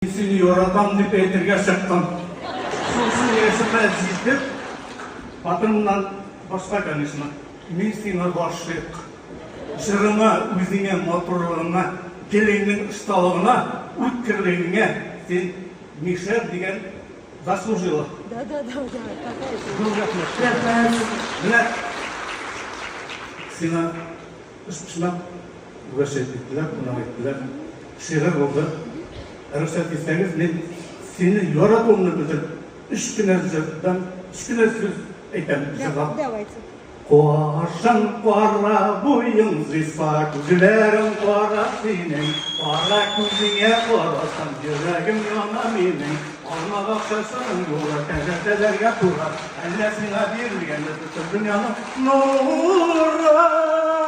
Seni yoradan deyip edirge çıktım. Sosun esime zidip, batımdan başka kanışma. Men seni başlık. Жырыңа, өзіңе моторлығына, келеңнің ұсталығына, өткірлігіңе сен Мишель деген заслужила. Да. Міне, сені үш пішмақ уәшет еттілер, қонақ еттілер. Шиғыр болды. Рұқсат етсеңіз, мен сені yoratуымны білдіріп, үш күнә сөз айтамын. Давайте. Қошын қора бойың жиса, күзілерің қора сенің, қара көзіңе қарасам, жүрегім яна менің, алмақ ақшасын жоға, тәжәтелерге тура, әлі сіңа берілгенді бүтін дүнияның нұры.